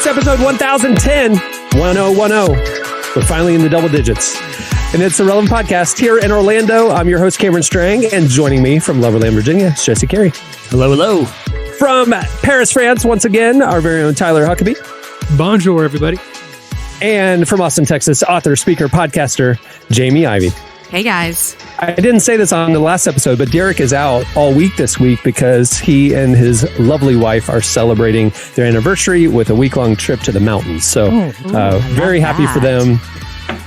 It's episode 1010, 1010. We're finally in the double digits. And it's the Relevant Podcast here in Orlando. I'm your host, Cameron Strang, and joining me from Loverland, Virginia, is Jesse Carey. Hello, hello. From Paris, France, once again, our very own Tyler Huckabee. Bonjour, everybody. And from Austin, Texas, author, speaker, podcaster, Jamie Ivey. Hey, guys. I didn't say this on the last episode, but Derek is out all week this week because he and his lovely wife are celebrating their anniversary with a week-long trip to the mountains. So very happy for them.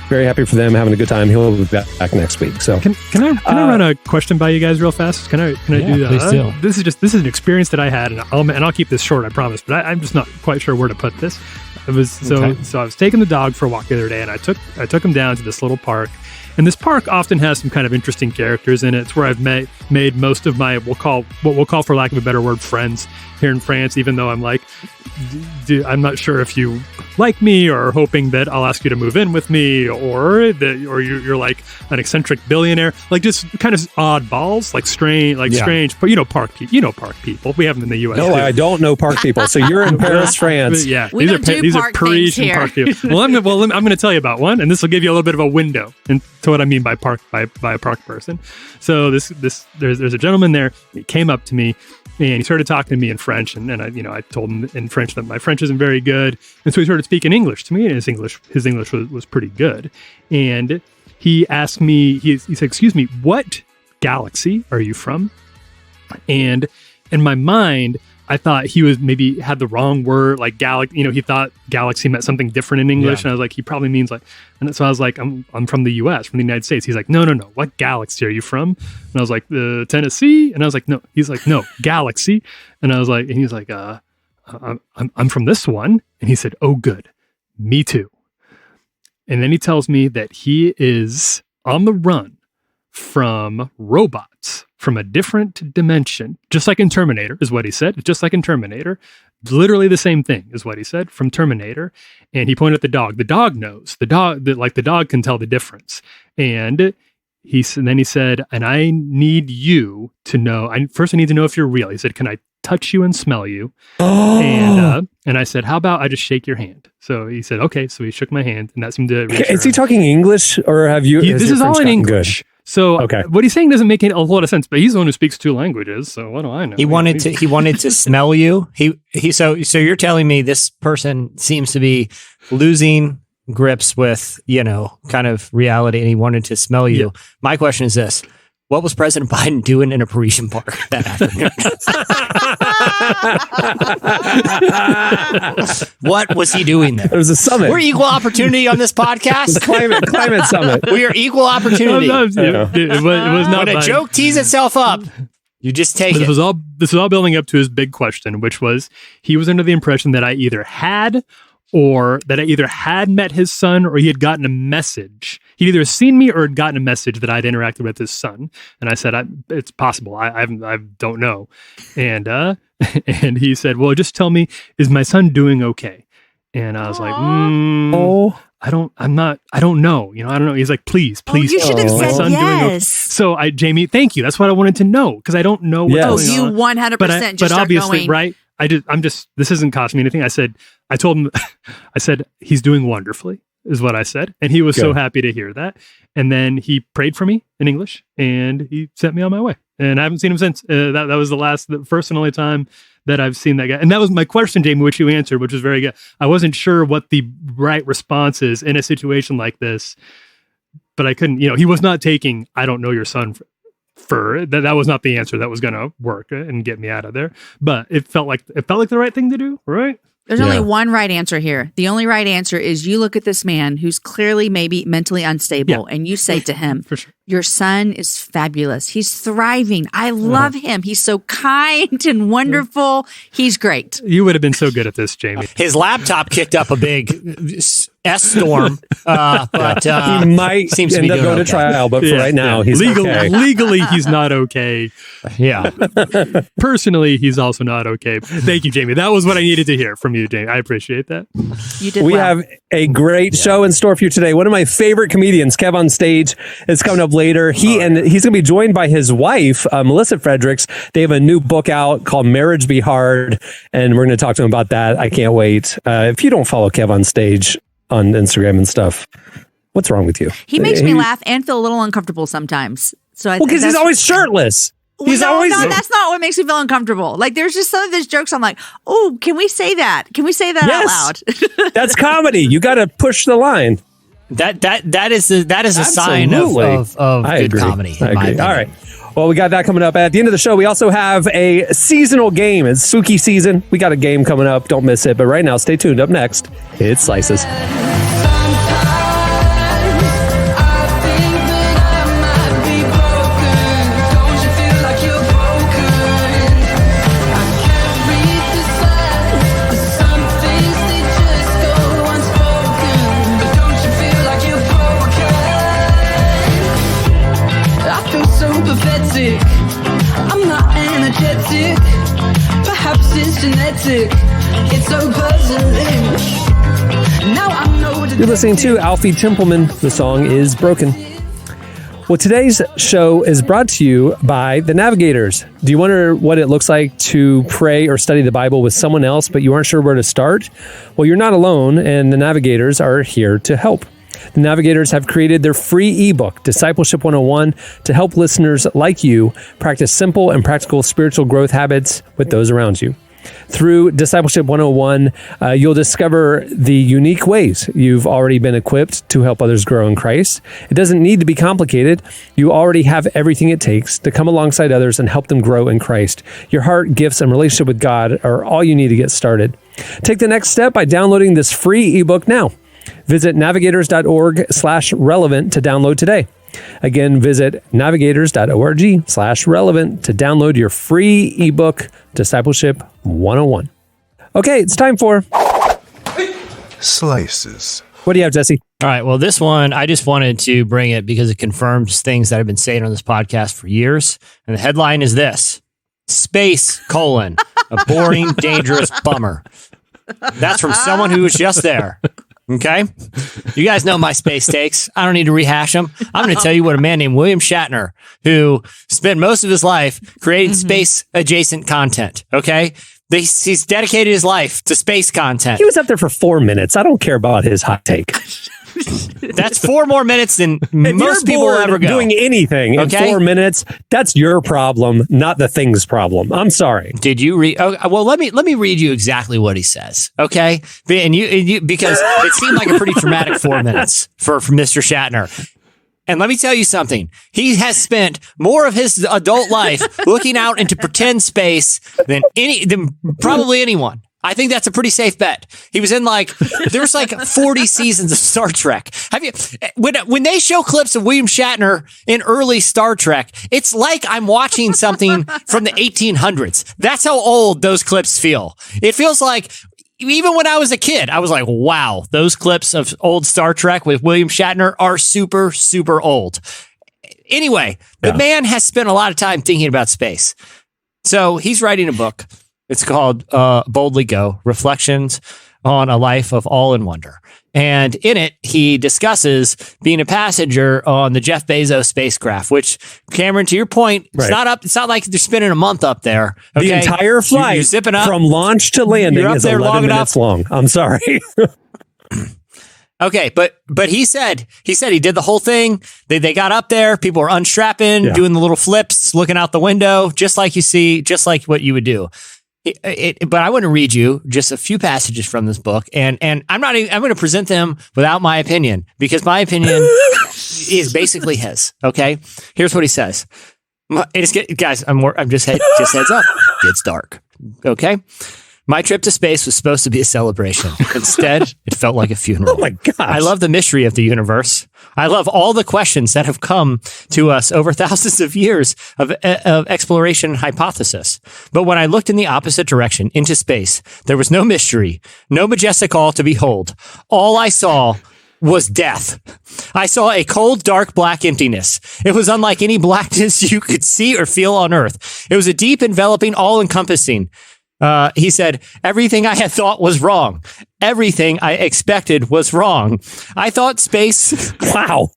Very happy for them, having a good time. He'll be back next week. So can I run a question by you guys real fast? Can I do that? Please do. This is an experience that I had, and I'll keep this short, I promise. But I'm just not quite sure where to put this. It was so I was taking the dog for a walk the other day, and I took him down to this little park. And this park often has some kind of interesting characters in it. It's where I've made most of my what we'll call, for lack of a better word, friends here in France. Even though I'm like, I'm not sure if you like me or hoping that I'll ask you to move in with me, or you're like an eccentric billionaire, like just kind of oddballs, like strange. But park people. We have them in the U.S. No, too. I don't know park people. So you're in Paris, France. Yeah, these are Parisian park people. I'm going to tell you about one, and this will give you a little bit of a window into what I mean by park by a park person. So there's a gentleman there. He came up to me and he started talking to me in French, and I told him in French that my French isn't very good, and so he started speaking English to me, and his English was pretty good. And he asked me, he said, "Excuse me, what galaxy are you from?" And in my mind, I thought he was maybe had the wrong word, like galaxy. He thought galaxy meant something different in English, and I was like, he probably means like. And so I was like, I'm from the U.S., from the United States. He's like, no. What galaxy are you from? And I was like, Tennessee. And I was like, no. He's like, no, galaxy. And I was like, and he's like, I'm from this one. And he said, oh, good, me too. And then he tells me that he is on the run from robots from a different dimension, just like in Terminator, is what he said. Just like in Terminator, literally the same thing is what he said from Terminator. And he pointed at the dog. The dog knows. The dog can tell the difference. And then he said, and I need you to know. First, I need to know if you're real. He said, can I touch you and smell you? And I said, how about I just shake your hand? So he said, okay. So he shook my hand, and that seemed to reassure Is he him. Talking English, or have you? This is all in English. Good. So what he's saying doesn't make a lot of sense, but he's the one who speaks two languages. So what do I know? He wanted to smell you. So you're telling me this person seems to be losing grips with, kind of reality, and he wanted to smell you. Yeah. My question is this. What was President Biden doing in a Parisian park that afternoon? What was he doing there? It was a summit. We're equal opportunity on this podcast. The climate summit. We are equal opportunity. It was not when a joke tees itself up, you just take it. This was all building up to his big question, which was he was under the impression that I either had met his son, or he had gotten a message. He'd either seen me or had gotten a message that I'd interacted with his son. And I said, it's possible. I don't know. And he said, well, just tell me, is my son doing okay? And I was like, I don't know. I don't know. He's like, please. You should have said yes. So Jamie, thank you. That's what I wanted to know, because I don't know what's going on. You 100% just start obviously, going. right? This isn't costing me anything. I told him, he's doing wonderfully, is what I said. And he was so happy to hear that. And then he prayed for me in English, and he sent me on my way. And I haven't seen him since. That was the first and only time that I've seen that guy. And that was my question, Jamie, which you answered, which was very good. I wasn't sure what the right response is in a situation like this, but I couldn't, he was not taking, I don't know your son for that was not the answer that was going to work and get me out of there. But it felt like the right thing to do, right? There's only one right answer here. The only right answer is you look at this man who's clearly maybe mentally unstable, and you say to him, for sure, your son is fabulous. He's thriving. I love him. He's so kind and wonderful. He's great. You would have been so good at this, Jamie. His laptop kicked up a big S-storm. But he might seems to end be up doing going okay. to trial, but for right now, he's okay. Legally, he's not okay. Yeah. Personally, he's also not okay. Thank you, Jamie. That was what I needed to hear from you, Jamie. I appreciate that. You did We well. have a great show in store for you today. One of my favorite comedians, KevOnStage, is coming up later. He's going to be joined by his wife, Melissa Fredericks. They have a new book out called Marriage Be Hard, and we're going to talk to him about that. I can't wait. If you don't follow KevOnStage on Instagram and stuff, what's wrong with you? He makes me laugh and feel a little uncomfortable sometimes. So I because he's always shirtless. He's always no, that's not what makes me feel uncomfortable. Like there's just some of those jokes I'm like, oh, can we say that? Can we say that out loud? That's comedy. You got to push the line. That is a sign of good comedy. I agree. All right. Well, we got that coming up. At the end of the show, we also have a seasonal game. It's spooky season. We got a game coming up. Don't miss it. But right now, stay tuned. Up next, it's Slices. I'm not energetic. Perhaps it's genetic. It's so puzzling. Now I know what You're listening to Alfie Templeman. The song is Broken. Well, today's show is brought to you by The Navigators. Do you wonder what it looks like to pray or study the Bible with someone else, but you aren't sure where to start? Well, you're not alone, and The Navigators are here to help. The Navigators have created their free ebook, Discipleship 101, to help listeners like you practice simple and practical spiritual growth habits with those around you. Through Discipleship 101, you'll discover the unique ways you've already been equipped to help others grow in Christ. It doesn't need to be complicated. You already have everything it takes to come alongside others and help them grow in Christ. Your heart, gifts, and relationship with God are all you need to get started. Take the next step by downloading this free ebook now. Visit navigators.org/relevant to download today. Again, visit navigators.org/relevant to download your free ebook, Discipleship 101. Okay, it's time for Slices. What do you have, Jesse? All right. Well, this one, I just wanted to bring it because it confirms things that I've been saying on this podcast for years. And the headline is this: Space, a boring, dangerous bummer. That's from someone who was just there. Okay. You guys know my space takes. I don't need to rehash them. I'm going to tell you what a man named William Shatner, who spent most of his life creating space adjacent content. Okay. He's dedicated his life to space content. He was up there for 4 minutes. I don't care about his hot take. That's 4 more minutes than most people will ever go. Doing anything in 4 minutes, that's your problem, not the thing's problem. I'm sorry. Did you read? Oh, well, let me read you exactly what he says. Okay, and you because it seemed like a pretty traumatic 4 minutes for Mr. Shatner. And let me tell you something. He has spent more of his adult life looking out into pretend space than probably anyone. I think that's a pretty safe bet. He was in there's 40 seasons of Star Trek. Have you, when they show clips of William Shatner in early Star Trek, it's like I'm watching something from the 1800s. That's how old those clips feel. It feels like even when I was a kid, I was like, wow, those clips of old Star Trek with William Shatner are super, super old. Anyway, the man has spent a lot of time thinking about space. So he's writing a book. It's called Boldly Go, Reflections on a Life of Awe and Wonder. And in it, he discusses being a passenger on the Jeff Bezos spacecraft, which, Cameron, to your point, it's not like they're spending a month up there. Okay? The entire flight you're zipping up, from launch to landing is 11 minutes long. I'm sorry. Okay, but he said he did the whole thing. They got up there, people were unstrapping, doing the little flips, looking out the window, just like what you would do. But I want to read you just a few passages from this book, and I'm going to present them without my opinion, because my opinion is basically his. Okay, here's what he says. Guys, I'm just heads up. It's dark. Okay. My trip to space was supposed to be a celebration. Instead, it felt like a funeral. Oh my gosh. I love the mystery of the universe. I love all the questions that have come to us over thousands of years of exploration and hypothesis. But when I looked in the opposite direction, into space, there was no mystery, no majestic all to behold. All I saw was death. I saw a cold, dark, black emptiness. It was unlike any blackness you could see or feel on Earth. It was a deep, enveloping, all-encompassing. He said, everything I had thought was wrong. Everything I expected was wrong. I thought space... Wow.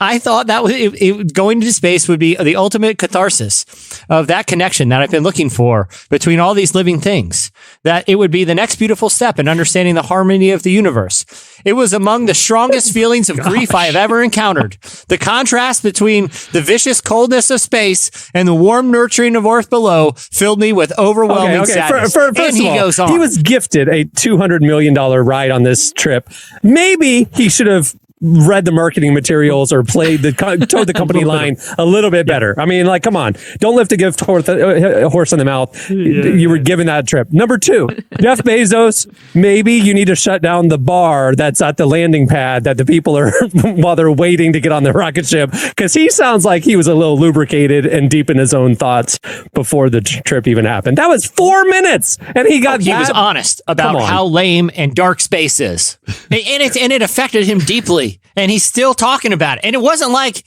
I thought that going to space would be the ultimate catharsis of that connection that I've been looking for between all these living things. That it would be the next beautiful step in understanding the harmony of the universe. It was among the strongest feelings of grief I have ever encountered. The contrast between the vicious coldness of space and the warm nurturing of Earth below filled me with overwhelming sadness. First and he goes on. He was gifted a $200 million ride on this trip. Maybe he should have read the marketing materials or towed the company line a little bit better. I mean, like, come on. Don't lift a gift horse in the mouth. You were given that trip. Number 2, Jeff Bezos, maybe you need to shut down the bar that's at the landing pad that the people are while they're waiting to get on the rocket ship, because he sounds like he was a little lubricated and deep in his own thoughts before the trip even happened. That was 4 minutes and he was honest about how lame and dark space is. And it affected him deeply. And he's still talking about it. And it wasn't like,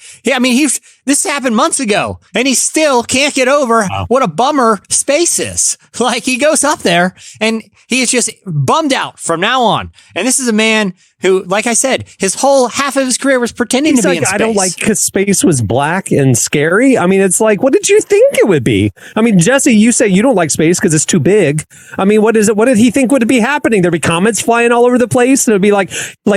this happened months ago and he still can't get over what a bummer space is. Like, he goes up there and he is just bummed out from now on. And this is a man who, like I said, his whole half of his career was pretending to be in space. I don't like because space was black and scary. I mean, it's like, what did you think it would be? I mean, Jesse, you say you don't like space because it's too big. I mean, what is it? What did he think would be happening? There'd be comets flying all over the place. And it'd be like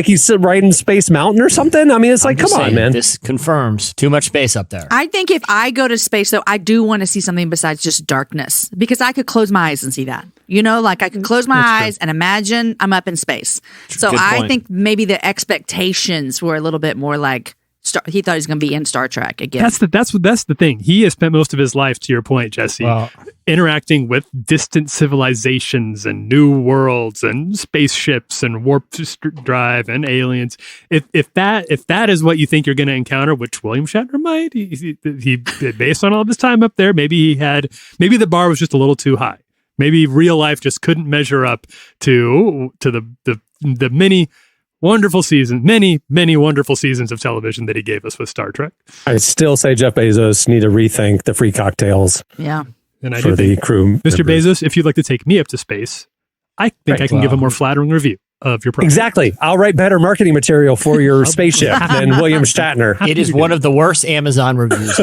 he's riding Space Mountain or something. I mean, it's like, come on, man. This confirms too much space up there. I think if I go to space, though, I do want to see something besides just darkness, because I could close my eyes and see that. You know, like I could close my eyes and imagine I'm up in space. So I think maybe the expectations were a little bit more like he thought he was going to be in Star Trek again. That's the thing. He has spent most of his life, to your point, Jesse, interacting with distant civilizations and new worlds and spaceships and warp drive and aliens. If that is what you think you're going to encounter, which William Shatner might, he based on all of his time up there, maybe the bar was just a little too high. Maybe real life just couldn't measure up to the many wonderful seasons of television that he gave us with Star Trek. I still say Jeff Bezos need to rethink the free cocktails. Yeah. And I for the crew. Mr. Bezos, if you'd like to take me up to space, I think I can give a more flattering review of your product. Exactly. I'll write better marketing material for your spaceship than William Shatner. It is one of the worst Amazon reviews.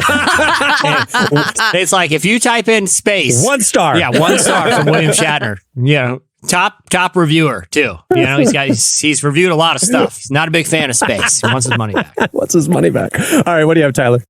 It's like, if you type in space, 1 star. Yeah, 1 star from William Shatner. Yeah. Top reviewer too. You know, he's reviewed a lot of stuff. He's not a big fan of space. He wants his money back. Wants his money back. All right, what do you have, Tyler?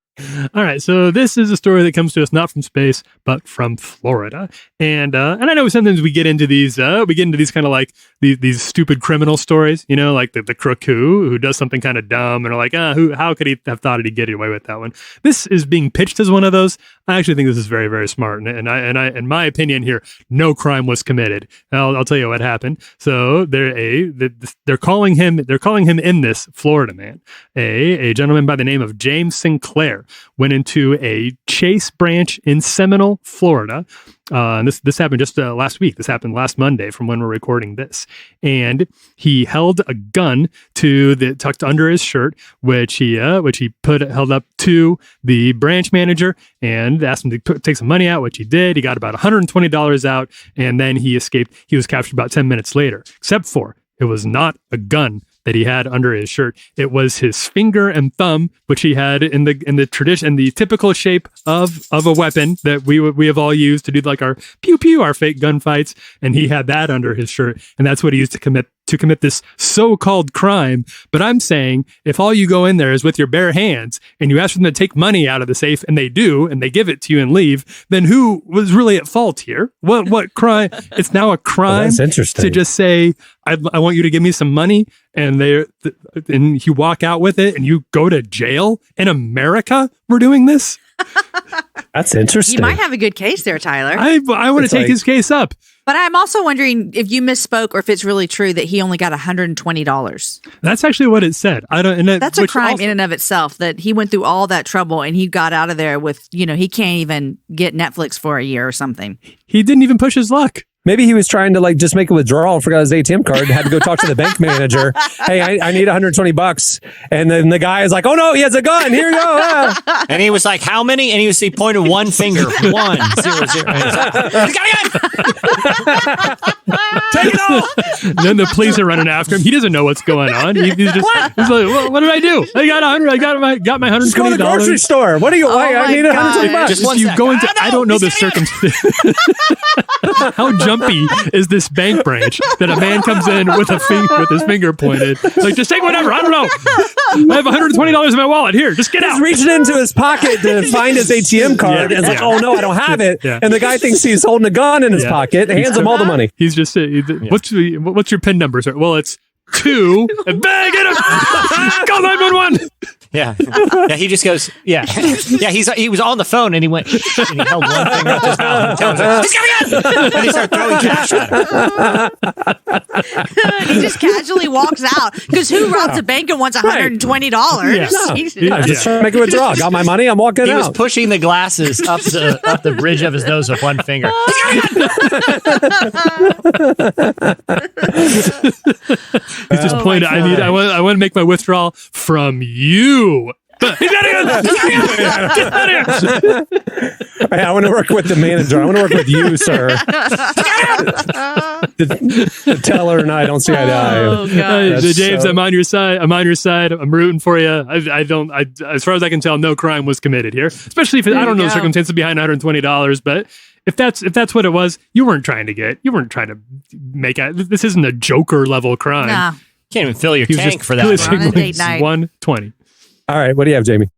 All right, so this is a story that comes to us not from space, but from Florida, and I know sometimes we get into these kind of like these stupid criminal stories, you know, like the crook who does something kind of dumb, and are like, how could he have thought he'd get away with that one? This is being pitched as one of those. I actually think this is very, very smart, and I in my opinion here, no crime was committed. I'll tell you what happened. So they're calling him in this Florida man, a gentleman by the name of James Sinclair. Went into a Chase branch in Seminole, Florida. And this happened just last week. This happened last Monday from when we're recording this. And he held a gun tucked under his shirt, which he held up to the branch manager and asked him to take some money out, which he did. He got about $120 out, and then he escaped. He was captured about 10 minutes later, except for it was not a gun that he had under his shirt. It was his finger and thumb, which he had in the tradition, in the typical shape of a weapon that we have all used to do like our pew pew, our fake gunfights. And he had that under his shirt, and that's what he used to commit this so-called crime. But I'm saying, if all you go in there is with your bare hands and you ask them to take money out of the safe, and they do, and they give it to you and leave, then who was really at fault here? What crime? It's now a crime to just say, I want you to give me some money, and and you walk out with it and you go to jail. In America, we're doing this. That's interesting. You might have a good case there, Tyler. I want to take his case up. But I'm also wondering if you misspoke or if it's really true that he only got $120. That's actually what it said. I don't. And that's a crime in and of itself that he went through all that trouble and he got out of there with, he can't even get Netflix for a year or something. He didn't even push his luck. Maybe he was trying to just make a withdrawal, forgot his ATM card, had to go talk to the bank manager. Hey, I need $120. And then the guy is like, oh no, he has a gun. Here you go. And he was like, how many? And he pointed one finger. 1, 0, 0. He's got a gun! Take it all! And then the police are running after him. He doesn't know what's going on. He's like, what did I do? I got my $120. Just go to the grocery store. What do you want? I need $120. Just you go into, I don't know the circumstance. How jumpy is this bank branch that a man comes in with his finger pointed? Like, just take whatever. I don't know. I have $120 in my wallet. Here, just get out. He's reaching into his pocket to find his ATM card. And it's like, oh no, I don't have it. Yeah. And the guy thinks he's holding a gun in his pocket. Hands him all the money. He's just, what's your PIN number, sir? Well, it's 2. And bang, get him. Call 911. Yeah. He just goes, yeah. He was on the phone and he went, and he held one finger up his mouth and tells him, he's coming in! And he started throwing cash at him. He just casually walks out because who robs a bank and wants $120? Yeah. No. I'm just trying to make a withdrawal. Got my money. I'm walking out. He was pushing the glasses up the bridge of his nose with one finger. He's just pointing. I want to make my withdrawal from you. He's out of here! Get out of here! Hey, I want to work with the manager. I want to work with you, sir. the teller and I don't see eye to eye. Oh, God. James, I'm on your side. I'm rooting for you. As far as I can tell, no crime was committed here. Especially if I don't know the circumstances behind $120, but if that's what it was, you weren't trying to make it. This isn't a Joker level crime. Nah. Can't even fill your tank for that. We're on a date night. 120. All right, what do you have, Jamie?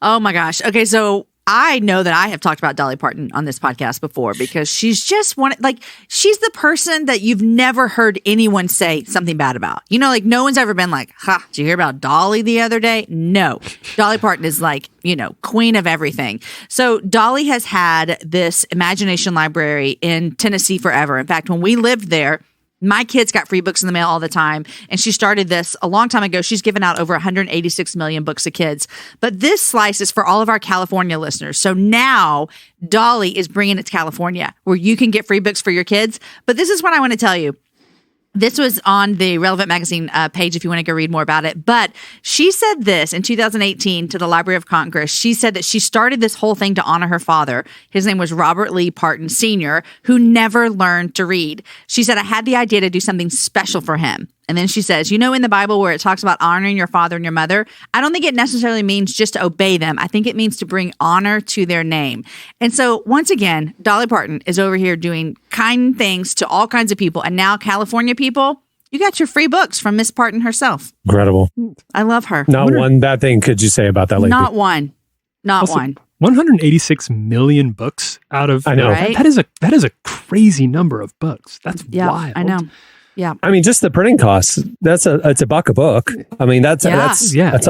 Oh my gosh. Okay, so I know that I have talked about Dolly Parton on this podcast before because she's just she's the person that you've never heard anyone say something bad about. No one's ever been like, did you hear about Dolly the other day? No. Dolly Parton is queen of everything. So Dolly has had this imagination library in Tennessee forever. In fact, when we lived there, my kids got free books in the mail all the time. And she started this a long time ago. She's given out over 186 million books to kids. But this slice is for all of our California listeners. So now Dolly is bringing it to California where you can get free books for your kids. But this is what I want to tell you. This was on the Relevant Magazine page if you want to go read more about it. But she said this in 2018 to the Library of Congress. She said that she started this whole thing to honor her father. His name was Robert Lee Parton Sr., who never learned to read. She said, I had the idea to do something special for him. And then she says, in the Bible where it talks about honoring your father and your mother, I don't think it necessarily means just to obey them. I think it means to bring honor to their name. And so once again, Dolly Parton is over here doing kind things to all kinds of people. And now California people, you got your free books from Miss Parton herself. Incredible. I love her. Not one bad thing could you say about that lady? Not one. Not one. 186 million books out of... I know. Right? That is a crazy number of books. That's wild. I know. Yeah. I mean, just the printing costs, it's $1 a book. I mean, that's a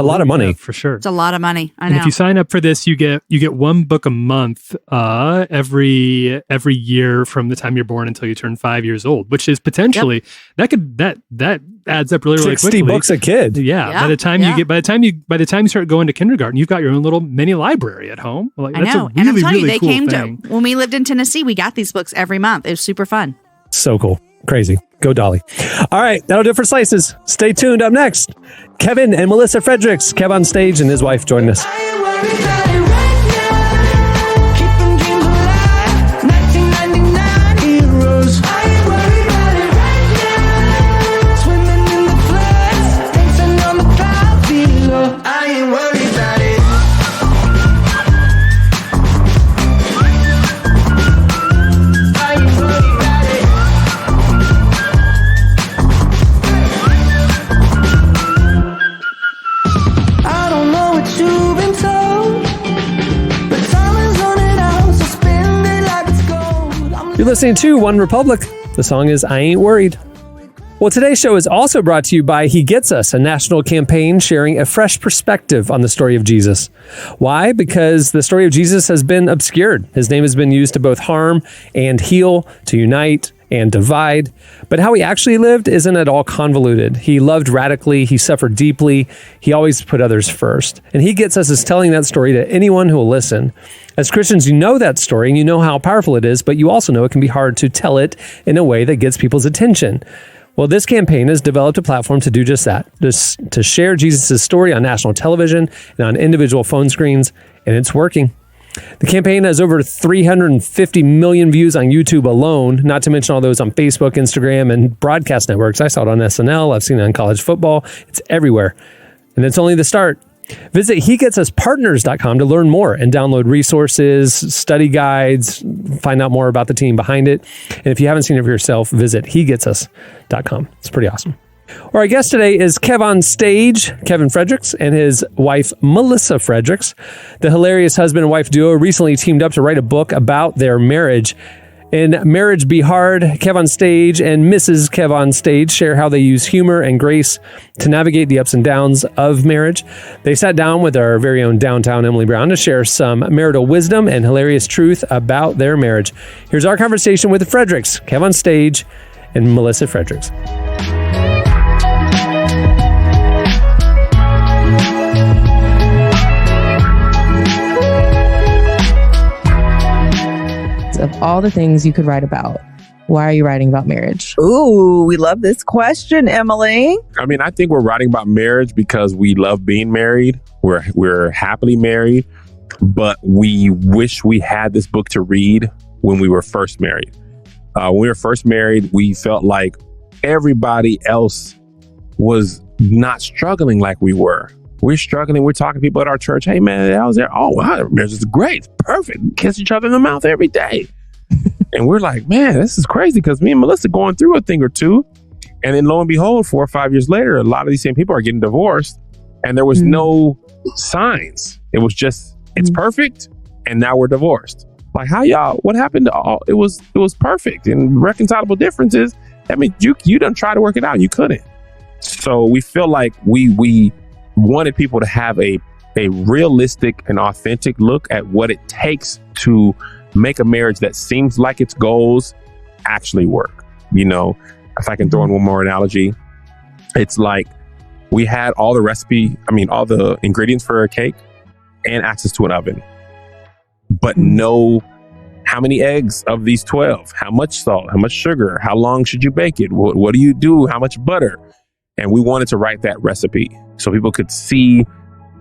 lot of money. Yeah, for sure. It's a lot of money. I know. And if you sign up for this, you get one book a month every year from the time you're born until you turn 5 years old, which is potentially that adds up really 60 quickly. books a kid. Yeah. By the time you start going to kindergarten, you've got your own little mini library at home. I know. And I'm telling you, they came to when we lived in Tennessee, we got these books every month. It was super fun. So cool. Crazy. Go Dolly. All right. That'll do it for Slices. Stay tuned. Up next, Kevin and Melissa Fredericks. Kev on stage and his wife join us. You're listening to One Republic. The song is I Ain't Worried. Well, today's show is also brought to you by He Gets Us, a national campaign sharing a fresh perspective on the story of Jesus. Why? Because the story of Jesus has been obscured. His name has been used to both harm and heal, to unite and divide. But how he actually lived isn't at all convoluted. He loved radically. He suffered deeply. He always put others first. And He Gets Us is telling that story to anyone who will listen. As Christians, you know that story and you know how powerful it is, but you also know it can be hard to tell it in a way that gets people's attention. Well, this campaign has developed a platform to do just that, to share Jesus' story on national television and on individual phone screens, and it's working. The campaign has over 350 million views on YouTube alone, not to mention all those on Facebook, Instagram, and broadcast networks. I saw it on SNL. I've seen it on college football. It's everywhere. And it's only the start. Visit HeGetsUsPartners.com to learn more and download resources, study guides, find out more about the team behind it. And if you haven't seen it for yourself, visit HeGetsUs.com. It's pretty awesome. Our guest today is KevOnStage, Kevin Fredericks, and his wife, Melissa Fredericks. The hilarious husband and wife duo recently teamed up to write a book about their marriage. In Marriage Be Hard, KevOnStage and Mrs. KevOnStage share how they use humor and grace to navigate the ups and downs of marriage. They sat down with our very own downtown Emily Brown to share some marital wisdom and hilarious truth about their marriage. Here's our conversation with the Fredericks, KevOnStage and Melissa Fredericks. Of all the things you could write about, why are you writing about marriage? Ooh, we love this question, Emily. I mean, I think we're writing about marriage because we love being married. We're happily married, but we wish we had this book to read when we were first married. When we were first married, we felt like everybody else was not struggling like we were. We're struggling. We're talking to people at our church. Hey, man, I was there. Oh, wow, marriage is great. It's perfect. Kiss each other in the mouth every day. And we're like, man, this is crazy because me and Melissa going through a thing or two. And then lo and behold, 4 or 5 years later, a lot of these same people are getting divorced. And there was no signs. It was just, it's perfect. And now we're divorced. Like, how y'all, what happened to all? It was perfect. And reconcilable differences. I mean, you done try to work it out. You couldn't. So we feel like we wanted people to have a realistic and authentic look at what it takes to make a marriage that seems like its goals actually work. You know, if I can throw in one more analogy, it's like we had all the ingredients for a cake and access to an oven, but know how many eggs of these 12, how much salt, how much sugar, how long should you bake it? What do you do? How much butter? And we wanted to write that recipe so people could see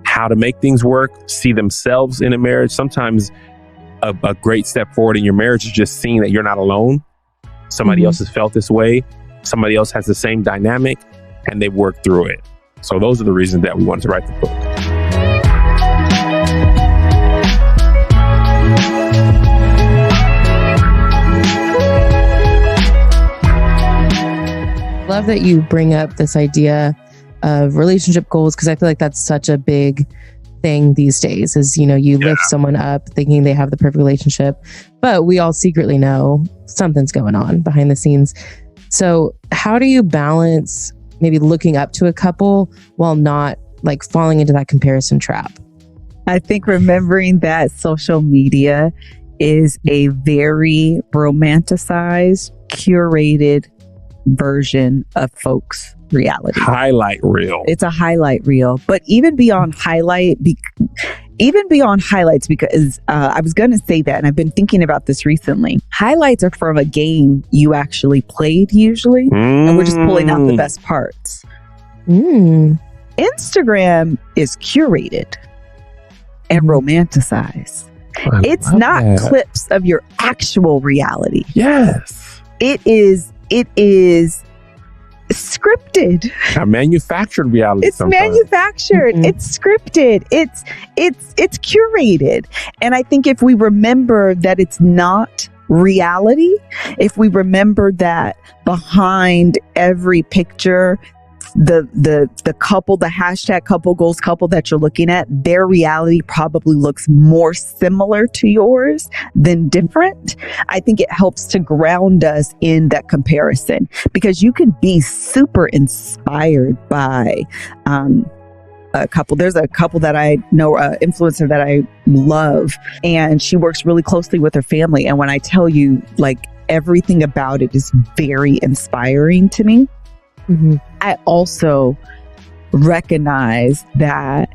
how to make things work, see themselves in a marriage. Sometimes a great step forward in your marriage is just seeing that you're not alone. Somebody else has felt this way. Somebody else has the same dynamic and they've worked through it. So those are the reasons that we wanted to write the book. Love that you bring up this idea of relationship goals, because I feel like that's such a big thing these days is, you know, you lift someone up thinking they have the perfect relationship, but we all secretly know something's going on behind the scenes. So how do you balance maybe looking up to a couple while not like falling into that comparison trap? I think remembering that social media is a very romanticized, curated version of folks' reality. Highlight reel. It's a highlight reel. But even beyond highlights, because I was going to say that, and I've been thinking about this recently. Highlights are from a game you actually played usually, and we're just pulling out the best parts. Instagram is curated and romanticized. It's not clips of your actual reality. Yes. It is scripted. A manufactured reality. It's manufactured. It's scripted. It's curated. And I think if we remember that it's not reality, if we remember that behind every picture, the couple, the hashtag couple goals couple that you're looking at, their reality probably looks more similar to yours than different. I think it helps to ground us in that comparison, because you can be super inspired by a couple. There's a couple that I know, influencer that I love, and she works really closely with her family. And when I tell you, like, everything about it is very inspiring to me. Mm-hmm. I also recognize that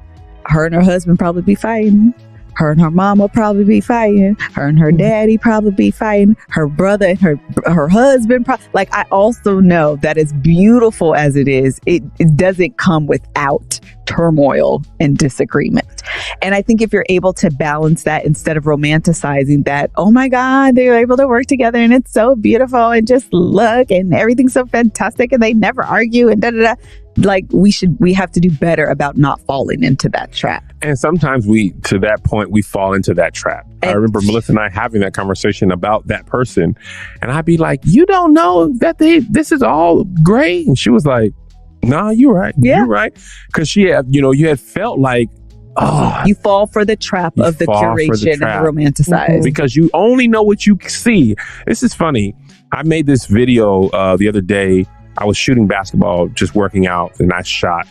her and her husband probably be fighting. Her and her mom will probably be fighting. Her and her daddy probably be fighting. Her brother and her husband. Like, I also know that as beautiful as it is, it doesn't come without turmoil and disagreement. And I think if you're able to balance that instead of romanticizing that, oh my God, they're able to work together and it's so beautiful and just look and everything's so fantastic and they never argue and da-da-da. Like, we have to do better about not falling into that trap. And sometimes to that point, we fall into that trap. I remember Melissa and I having that conversation about that person. And I'd be like, you don't know that this is all great. And she was like, nah, you're right. Yeah. You're right. Because you had felt like, you fall for the trap of the curation and the romanticize. Because you only know what you see. This is funny. I made this video the other day. I was shooting basketball, just working out, and I shot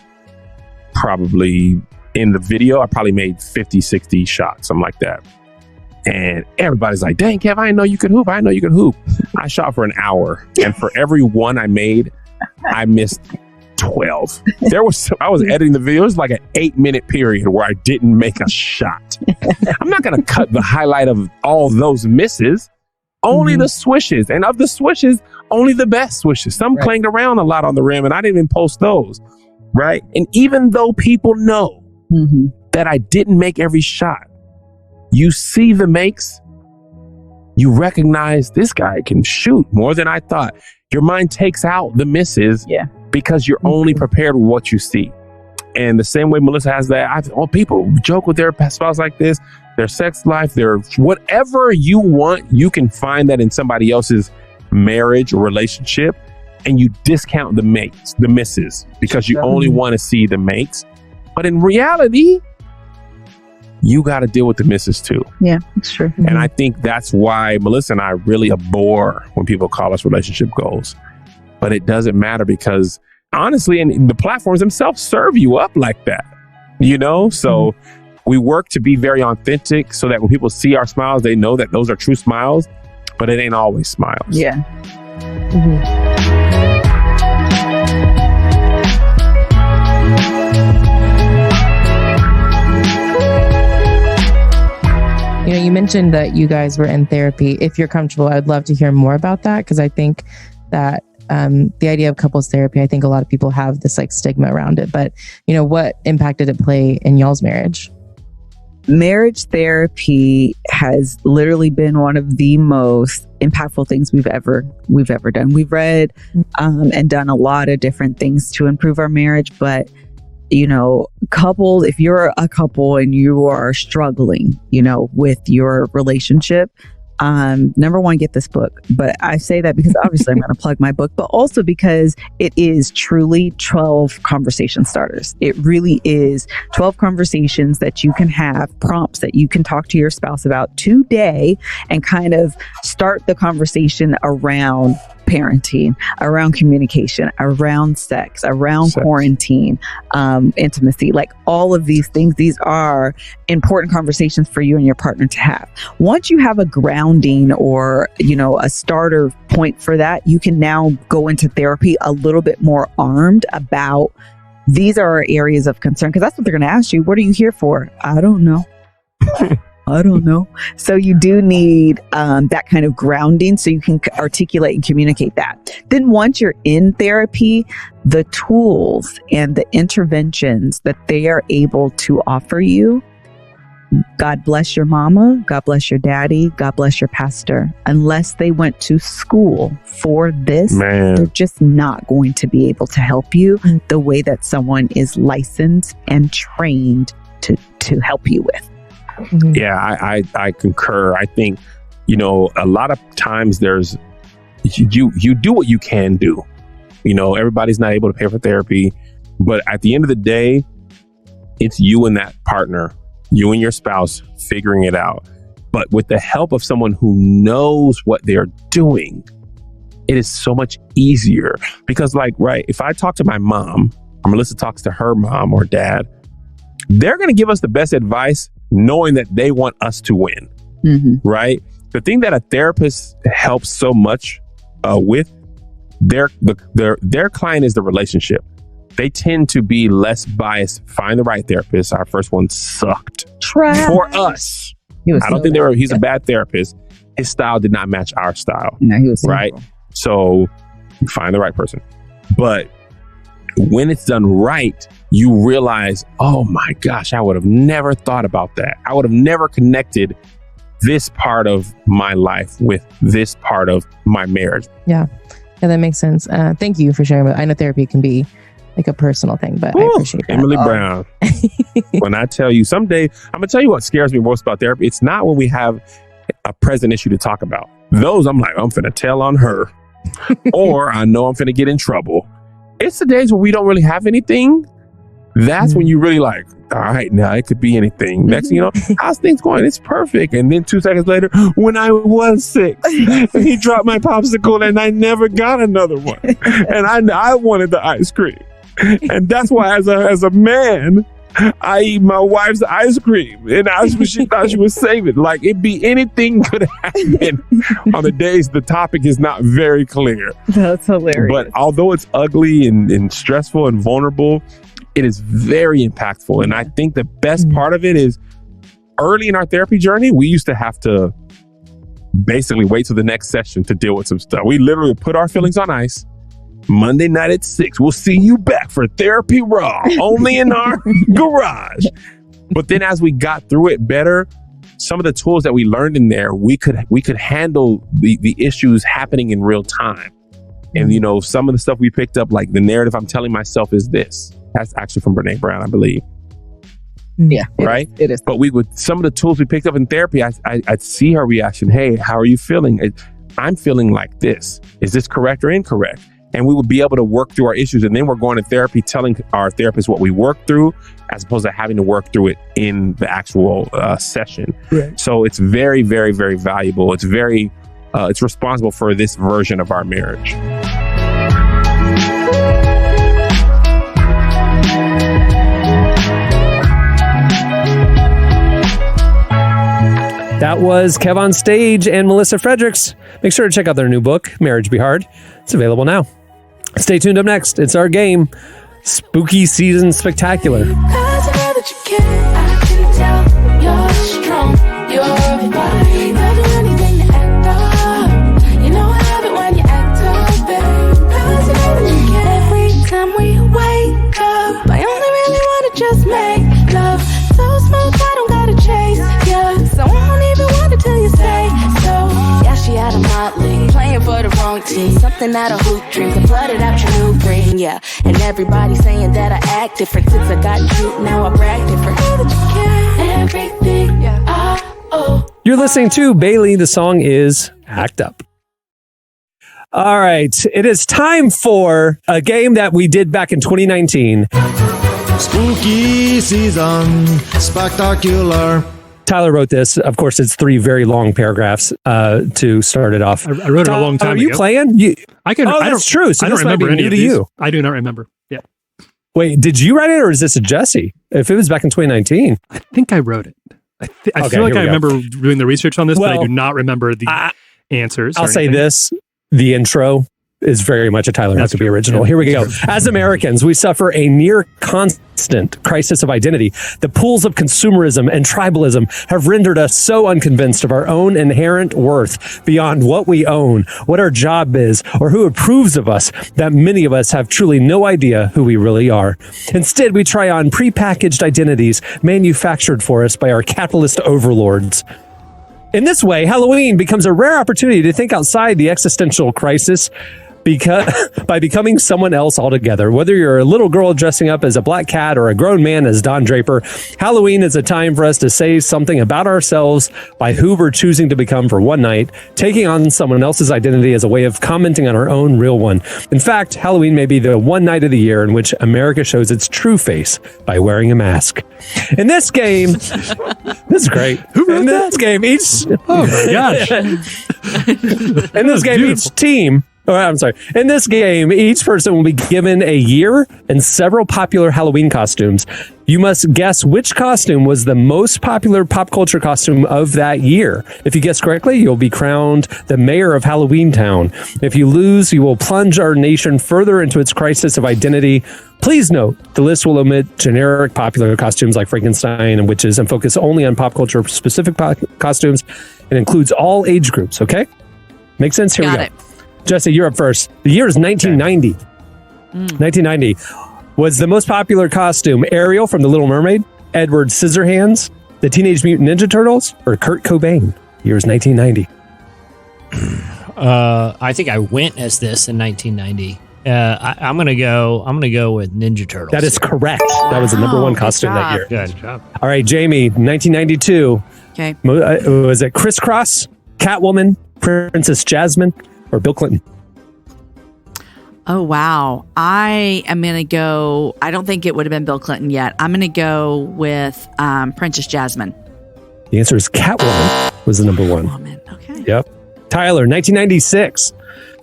probably in the video, I probably made 50, 60 shots, something like that. And everybody's like, dang, Kev, I didn't know you could hoop. I didn't know you could hoop. I shot for an hour. And for every one I made, I missed 12. I was editing the video. It was like an 8-minute period where I didn't make a shot. I'm not going to cut the highlight of all those misses. Only the swishes. And of the swishes, only the best swishes. Some clanged around a lot on the rim, and I didn't even post those. Right? And even though people know that I didn't make every shot, you see the makes, you recognize this guy can shoot more than I thought. Your mind takes out the misses because you're only prepared with what you see. And the same way Melissa has that, people joke with their spouse like this, their sex life, their whatever you want, you can find that in somebody else's marriage or relationship, and you discount the misses, because you only want to see the makes. But in reality, you got to deal with the misses too. Yeah, it's true. And I think that's why Melissa and I really abhor when people call us relationship goals. But it doesn't matter, because honestly, and the platforms themselves serve you up like that, So we work to be very authentic so that when people see our smiles, they know that those are true smiles, but it ain't always smiles. Yeah. You mentioned that you guys were in therapy. If you're comfortable, I'd love to hear more about that, because I think that the idea of couples therapy, I think a lot of people have this like stigma around it. But, what impact did it play in y'all's marriage? Marriage therapy has literally been one of the most impactful things we've ever done. We've read and done a lot of different things to improve our marriage, but couples, if you're a couple and you are struggling, with your relationship, number one, get this book. But I say that because obviously I'm going to plug my book, but also because it is truly 12 conversation starters. It really is 12 conversations that you can have, prompts that you can talk to your spouse about today, and kind of start the conversation around parenting, around communication, around sex, around quarantine, intimacy, like all of these things. These are important conversations for you and your partner to have. Once you have a grounding or, a starter point for that, you can now go into therapy a little bit more armed about these are our areas of concern, because that's what they're going to ask you. What are you here for? I don't know. I don't know. So you do need that kind of grounding so you can articulate and communicate that. Then once you're in therapy, the tools and the interventions that they are able to offer you, God bless your mama, God bless your daddy, God bless your pastor. Unless they went to school for this, they're just not going to be able to help you the way that someone is licensed and trained to help you with. Yeah, I concur. I think, a lot of times there's, you do what you can do. Everybody's not able to pay for therapy, but at the end of the day, it's you and that partner, you and your spouse figuring it out. But with the help of someone who knows what they're doing, it is so much easier. Because if I talk to my mom, or Melissa talks to her mom or dad, they're going to give us the best advice knowing that they want us to win, right? the thing that a therapist helps so much with their client is the relationship. They tend to be less biased. Find the right therapist. Our first one sucked for us. I don't think he's a bad therapist. His style did not match our style. No, he was right. So find the right person. But when it's done right, you realize, oh my gosh, I would have never thought about that. I would have never connected this part of my life with this part of my marriage. Yeah, that makes sense. Thank you for sharing. I know therapy can be like a personal thing, but I appreciate that. Emily Brown. When I tell you someday, I'm gonna tell you what scares me most about therapy. It's not when we have a present issue to talk about. Those I'm like, I'm finna tell on her, or I know I'm finna get in trouble. It's the days where we don't really have anything. That's when you really like, all right, now it could be anything. Next thing you know, how's things going? It's perfect. And then 2 seconds later, when I was 6, he dropped my popsicle and I never got another one. And I wanted the ice cream. And that's why as a man, I eat my wife's ice cream. And she thought she was saving. Like, it'd be anything could happen on the days the topic is not very clear. That's hilarious. But although it's ugly and stressful and vulnerable, it is very impactful. And I think the best part of it is early in our therapy journey, we used to have to basically wait till the next session to deal with some stuff. We literally put our feelings on ice. Monday night at 6, we'll see you back for Therapy Raw, only in our garage. But then as we got through it better, some of the tools that we learned in there, we could handle the issues happening in real time. And, you know, some of the stuff we picked up, like the narrative I'm telling myself is this. That's actually from Brene Brown, I believe. Yeah. Right? It is. But some of the tools we picked up in therapy, I'd see her reaction. Hey, how are you feeling? I'm feeling like this. Is this correct or incorrect? And we would be able to work through our issues. And then we're going to therapy, telling our therapist what we worked through, as opposed to having to work through it in the actual session. Right. So it's very, very, very valuable. It's it's responsible for this version of our marriage. That was KevOnStage and Melissa Fredericks. Make sure to check out their new book, Marriage Be Hard. It's available now. Stay tuned up next. It's our game, Spooky Season Spooktacular. Every time we wake up, I only really want to just make love. So smooth, I don't gotta chase. Yeah, so I don't even want to tell you say so. Yeah, she had a motley, playing for the wrong team. Something out of hoop dreams, I flooded out your new brain. Yeah, and everybody saying that I act different since I got you. Now I brag different. Know that you care, everything. Yeah, You're listening to Bailey. The song is Act Up. All right, it is time for a game that we did back in 2019. Spooky Season Spooktacular. Tyler wrote this. Of course, it's 3 very long paragraphs to start it off. I wrote it a long time ago. Are you playing? That's true. So I don't this might be remember any new of to these. you. I do not remember. Yeah. Wait, did you write it or is this a Jesse? If it was back in 2019. I think I wrote it. I feel like I remember doing the research on this, but I do not remember the answers. I'll say this. The intro is very much a Tyler Huckabee original. Yeah. Here we go. As Americans, we suffer a near constant crisis of identity. The pools of consumerism and tribalism have rendered us so unconvinced of our own inherent worth beyond what we own, what our job is, or who approves of us, that many of us have truly no idea who we really are. Instead, we try on prepackaged identities manufactured for us by our capitalist overlords. In this way, Halloween becomes a rare opportunity to think outside the existential crisis by becoming someone else altogether. Whether you're a little girl dressing up as a black cat or a grown man as Don Draper, Halloween is a time for us to say something about ourselves by who we're choosing to become for one night, taking on someone else's identity as a way of commenting on our own real one. In fact, Halloween may be the one night of the year in which America shows its true face by wearing a mask. In this game, this is great. Who wrote this game, oh my gosh. in this game, each team I'm sorry. In this game, each person will be given a year and several popular Halloween costumes. You must guess which costume was the most popular pop culture costume of that year. If you guess correctly, you'll be crowned the mayor of Halloween Town. If you lose, you will plunge our nation further into its crisis of identity. Please note, the list will omit generic popular costumes like Frankenstein and witches and focus only on pop culture specific costumes. It includes all age groups, okay? Makes sense? Here we go. Jesse, you're up first. The year is 1990. 1990. Was the most popular costume Ariel from The Little Mermaid, Edward Scissorhands, the Teenage Mutant Ninja Turtles, or Kurt Cobain? The year is 1990. I think I went as this in 1990. I'm gonna go with Ninja Turtles. That is correct. That was the number one costume that year. Good job. All right, Jamie, 1992. Okay. Was it Crisscross, Catwoman, Princess Jasmine, or Bill Clinton? Oh, wow. I am going to go, I don't think it would have been Bill Clinton yet. I'm going to go with Princess Jasmine. The answer is Catwoman was the number one. Woman. Okay. Yep. Tyler, 1996.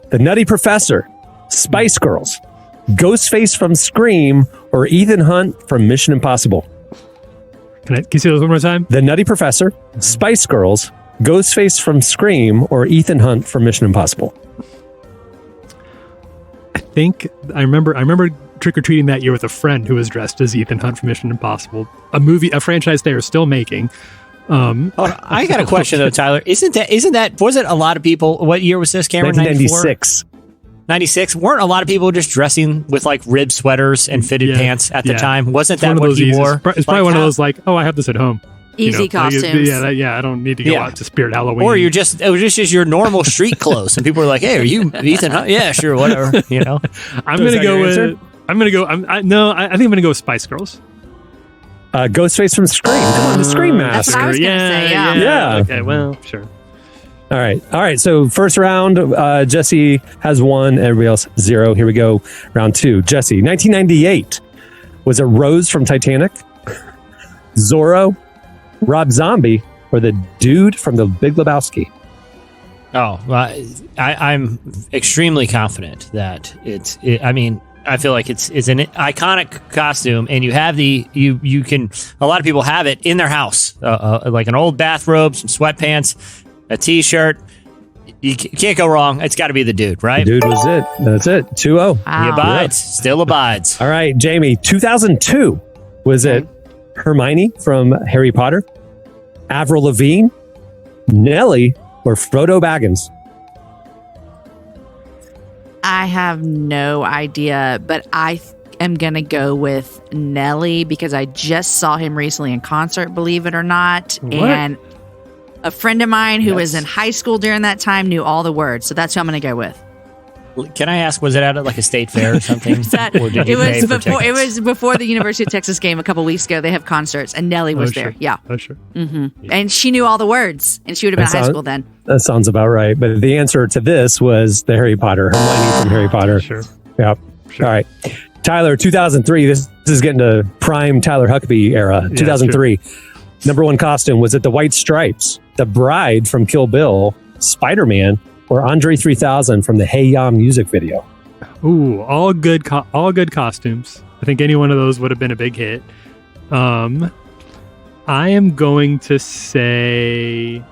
The Nutty Professor, Spice Girls, Ghostface from Scream, or Ethan Hunt from Mission Impossible? Can you say those one more time? The Nutty Professor, Spice Girls, Ghostface from Scream, or Ethan Hunt from Mission Impossible? I remember trick-or-treating that year with a friend who was dressed as Ethan Hunt from Mission Impossible, a franchise they are still making. I got a question though, Tyler. Isn't that wasn't a lot of people? What year was this, Cameron? 1996. 96. Weren't a lot of people just dressing with like rib sweaters and fitted pants at the time? Wasn't that what he wore? It's probably one of those like, oh, I have this at home. Easy costumes. I don't need to go out to Spirit Halloween. Or it was just your normal street clothes, and people were like, "Hey, are you Ethan Hunt?" Yeah, sure, whatever. I think I'm gonna go with Spice Girls. Ghostface from Scream. Come on, the Scream mask. That's what I was going to say. Yeah. Okay, well, sure. All right. So first round, Jesse has 1, everybody else 0. Here we go. Round 2. Jesse, 1998. Was it Rose from Titanic, Zorro, Rob Zombie, or the dude from The Big Lebowski? Oh, I'm extremely confident that I feel like it's an iconic costume, and you have you can. A lot of people have it in their house, like an old bathrobe, some sweatpants, a t-shirt. You can't go wrong. It's got to be the dude, right? The dude was it. That's it. 2-0. Wow. He abides. Still abides. All right, Jamie. 2002. Was it Hermione from Harry Potter, Avril Lavigne, Nelly, or Frodo Baggins? I have no idea, but I am going to go with Nelly because I just saw him recently in concert, believe it or not. What? And a friend of mine who was in high school during that time knew all the words. So that's who I'm going to go with. Can I ask, was it at like a state fair or something? It was before the University of Texas game a couple weeks ago. They have concerts, and Nelly was there. Yeah. Oh, sure. Mm-hmm. And she knew all the words, and she would have been in high school then. That sounds about right. But the answer to this was the Harry Potter. Hermione from Harry Potter. Sure. Yep. Sure. All right. Tyler, 2003. This is getting to prime Tyler Huckabee era. 2003. Number one costume. Was it the White Stripes, the Bride from Kill Bill, Spider-Man, or Andre 3000 from the Hey Ya music video? Ooh, all good costumes. I think any one of those would have been a big hit. I am going to say,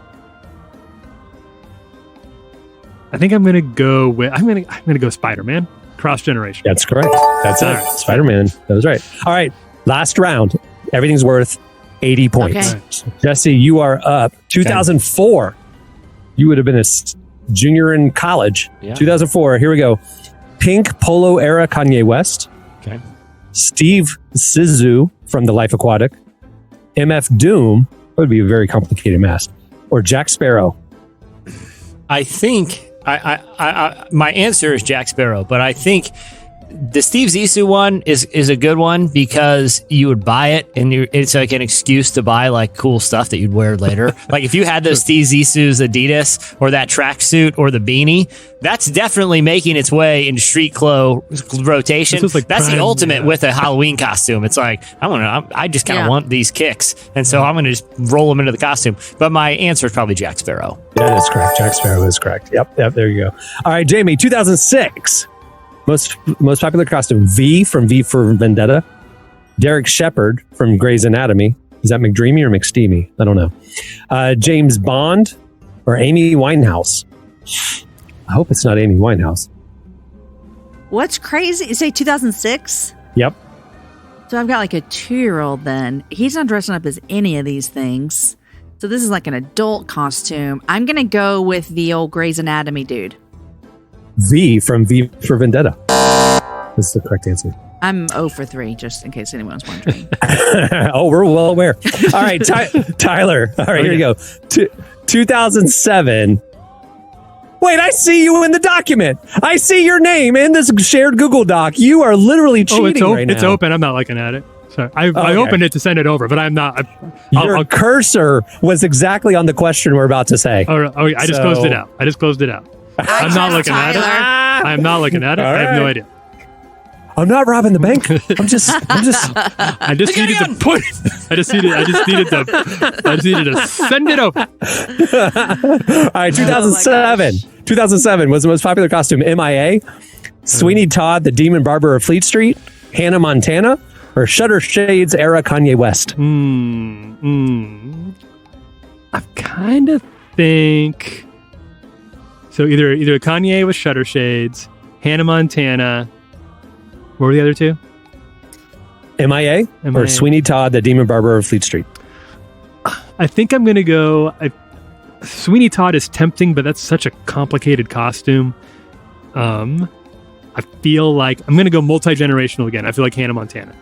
I think I'm going to go with I'm going to go Spider-Man. Cross generation. That's correct. That's it. Right. Spider-Man. That was right. All right. Last round. Everything's worth 80 points. Okay. Jesse, you are up. 2004. You would have been a junior in college. 2004. Here we go. Pink polo era Kanye West. Okay. Steve Zissou from The Life Aquatic. MF Doom. That would be a very complicated mask. Or Jack Sparrow. I think my answer is Jack Sparrow, but I think the Steve Zissou one is a good one because you would buy it and it's like an excuse to buy like cool stuff that you'd wear later. Like if you had those Steve Zissou's Adidas or that tracksuit or the beanie, that's definitely making its way into street clothes rotation. Like that's prime, the ultimate with a Halloween costume. It's like I just kind of want these kicks, and so I'm going to just roll them into the costume. But my answer is probably Jack Sparrow. That is correct. Jack Sparrow is correct. Yep. There you go. All right, Jamie. 2006. Most popular costume: V from V for Vendetta. Derek Shepherd from Grey's Anatomy. Is that McDreamy or McSteamy? I don't know. James Bond or Amy Winehouse. I hope it's not Amy Winehouse. What's crazy? You say 2006? Yep. So I've got like a 2-year-old then. He's not dressing up as any of these things. So this is like an adult costume. I'm going to go with the old Grey's Anatomy dude. V from V for Vendetta. This is the correct answer. I'm 0 for 3, just in case anyone's wondering. Oh, we're well aware. All right, Tyler. All right, here we go. 2007. Wait, I see you in the document. I see your name in this shared Google Doc. You are literally cheating right now. It's open. I'm not looking at it. Sorry. I opened it to send it over, but I'm not. Your cursor was exactly on the question we're about to say. I just closed it out. I'm not looking at it. I'm not looking at it. I have no idea. I'm not robbing the bank. I'm just. I just needed to put. I just needed to send it over. All right, 2007. 2007 was the most popular costume. MIA, Sweeney Todd, the Demon Barber of Fleet Street, Hannah Montana, or Shutter Shades era Kanye West. I kind of think so. Either Kanye with Shutter Shades, Hannah Montana. What were the other two? MIA or Sweeney Todd, the Demon Barber of Fleet Street? I think I'm going to go... Sweeney Todd is tempting, but that's such a complicated costume. I feel like... I'm going to go multi-generational again. I feel like Hannah Montana.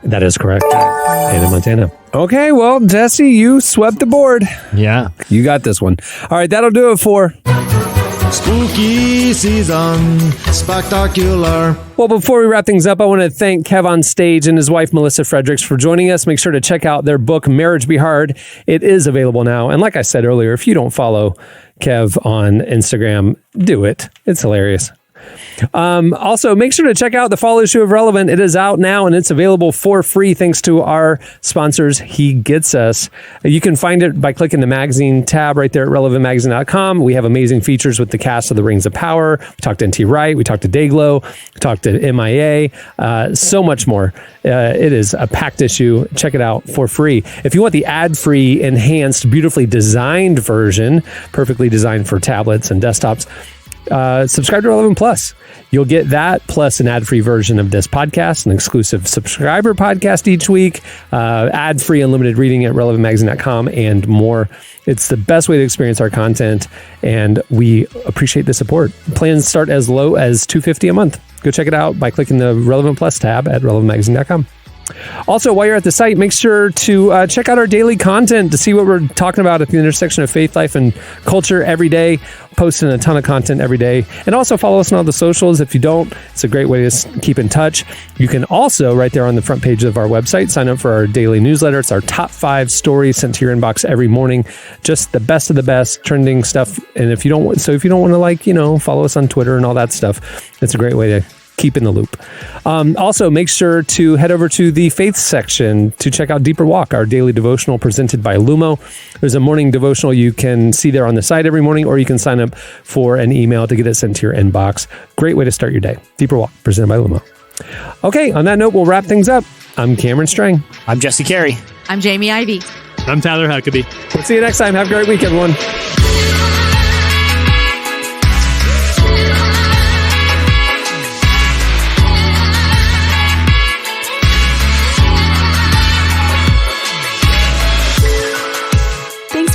That is correct. Hannah Montana. Okay, well, Jesse, you swept the board. Yeah. You got this one. All right, that'll do it for... Spooky Season Spooktacular. Well, before we wrap things up, I want to thank KevOnStage and his wife, Melissa Fredericks, for joining us. Make sure to check out their book, Marriage Be Hard. It is available now. And like I said earlier, if you don't follow Kev on Instagram, do it. It's hilarious. Also, make sure to check out the fall issue of Relevant. It is out now and it's available for free thanks to our sponsors, He Gets Us. You can find it by clicking the magazine tab right there at relevantmagazine.com. We have amazing features with the cast of The Rings of Power. We talked to N.T. Wright. We talked to Dayglow. We talked to MIA. So much more. It is a packed issue. Check it out for free. If you want the ad-free, enhanced, beautifully designed version, perfectly designed for tablets and desktops, subscribe to Relevant Plus. You'll get that plus an ad-free version of this podcast, an exclusive subscriber podcast each week, ad-free unlimited reading at relevantmagazine.com, and more. It's the best way to experience our content, and we appreciate the support. Plans start as low as $250 a month. Go check it out by clicking the Relevant Plus tab at relevantmagazine.com. Also, while you're at the site, make sure to check out our daily content to see what we're talking about at the intersection of faith, life, and culture every day. Posting a ton of content every day. And also follow us on all the socials. If you don't, it's a great way to keep in touch. You can also, right there on the front page of our website, sign up for our daily newsletter. It's our top 5 stories sent to your inbox every morning. Just the best of the best trending stuff. And if you don't want to follow us on Twitter and all that stuff, it's a great way to keep in the loop. Also, make sure to head over to the faith section to check out Deeper Walk, our daily devotional presented by Lumo. There's a morning devotional you can see there on the site every morning, or you can sign up for an email to get it sent to your inbox. Great way to start your day. Deeper Walk, presented by Lumo. Okay, on that note, we'll wrap things up. I'm Cameron Strang. I'm Jesse Carey. I'm Jamie Ivey. I'm Tyler Huckabee. We'll see you next time. Have a great week, everyone.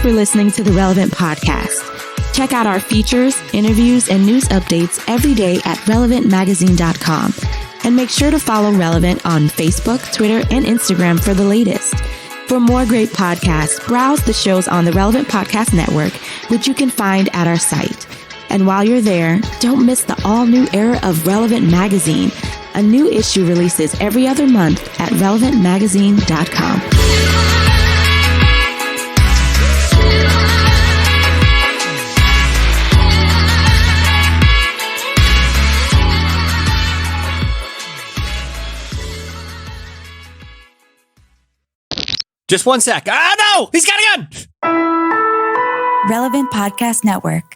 For listening to the Relevant Podcast. Check out our features, interviews, and news updates every day at relevantmagazine.com. And make sure to follow Relevant on Facebook, Twitter, and Instagram for the latest. For more great podcasts, browse the shows on the Relevant Podcast Network, which you can find at our site. And while you're there, don't miss the all-new era of Relevant Magazine, A new issue releases every other month at relevantmagazine.com. Just one sec. No! He's got a gun! Relevant Podcast Network.